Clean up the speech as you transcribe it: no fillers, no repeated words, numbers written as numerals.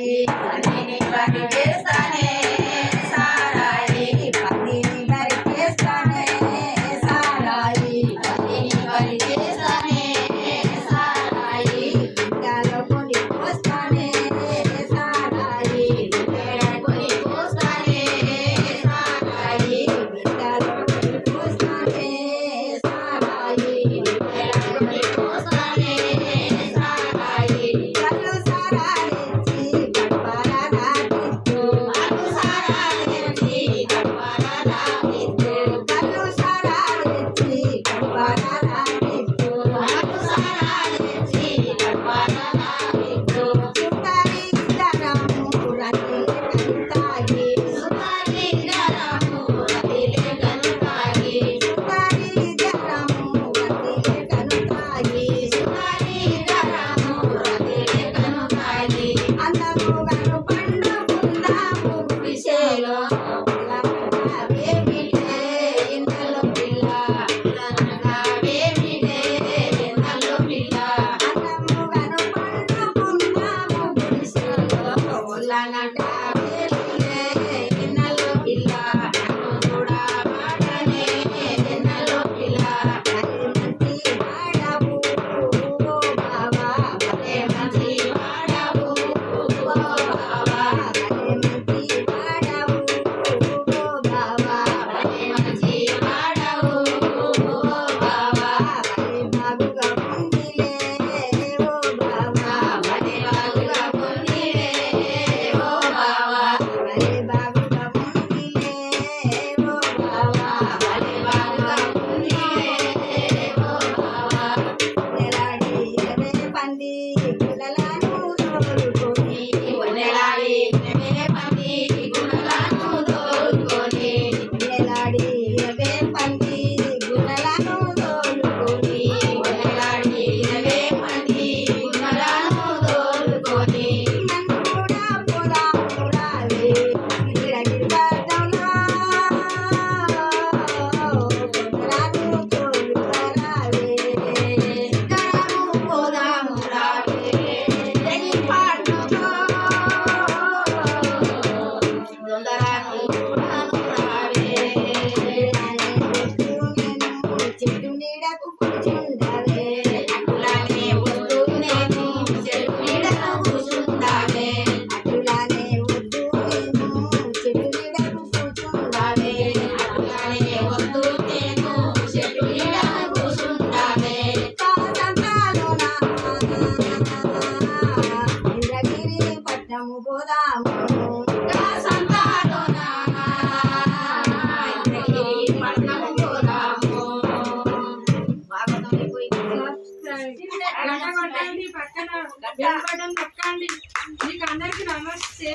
సారాయి పతిని బరికేస్తానే సారాయి పతిని బరికేస్తానే సారాయి పతిని బరికేస్తానే సారాయి బిడ్డలో కొని పోస్తానే సారాయి బిడ్డలో కొని పోస్తానే సారాయి బిడ్డలో కొని పోస్తానే సారాయి బిడ్డలో కొని పోస్తానే సారాయి కళ్ళు సారాలిచ్చి గడపల దాటిస్తూ కళ్ళు సారాలిచ్చి గడపల దాటిస్తూ కళ్ళు సారాలిచ్చి గడపల దాటిస్తూ కళ్ళు సారాలిచ్చి గడపల దాటిస్తూ సుందరి దరము రతిలే కంతాగి సుందరి దరము రతిలే కంతాగి సుందరి దరము రతిలే కంతాగి సుందరి దరము రతిలే కంతాగి అందముగను పండుకుందాము గుడిసెలో వేమిటే ఇన్నలో పిల్ల వేమిటే ఇన్నలో పిల్ల అందముగను పండుకుందాము గుడిసెలో ఒళ్ళనట వేమిటే ఇన్నలో పిల్ల నన్ను కూడా మాటనే ఇన్నలో పిల్ల మంచి వాడవు ఓ బావా భలే మంచి వాడవు ఓ బావా భలే మంచి వాడవు ఓ బావా భలే మంచి వాడవు ఓ బావా భలే బాగుగా ఉందిలే ఓ బావా భలే బాగుగా ఉందిలే ఓ బావా భలే బాగుగా ఉందిలే ఓ బావా భలే బాగుగా ఉందిలే ఓ బావా నెలాడి ఇరవే పంది గుణలను తోలుకొని నెలాడి ఇరవే పంది గుణలను తోలుకొని నెలాడి ఇరవే పంది గుణలను తోలుకొని నెలాడి ఇరవే పంది గుణలను తోలుకొని నన్ను కూడా పోదాము రావే గిరగిరి పడ్డంలో గుణలను తోలుకురావే గరము పోదాము రావే గిరగిరి పడ్డంలో దొందరాను గుణను రావే చెట్టు నీడకు కూర్చుండావే అటులానే వద్దు నేను చెట్టు నీడకు కూర్చుండావే అటులానే వద్దు నేను చెట్టు నీడకు కూర్చుండావే అటులానే వద్దు నేను చెట్టు నీడకు కూర్చుండావే కాసంతాలోన ఇంద్రగిరి పట్నము పోదాము కాసంతాలోన ఇంద్రగిరి పట్నము పోదాము భాగవతం పోయి గంట కొట్టండి పక్కన బెల్ బటన్ నొక్కండి మీకు అందరికీ నమస్తే.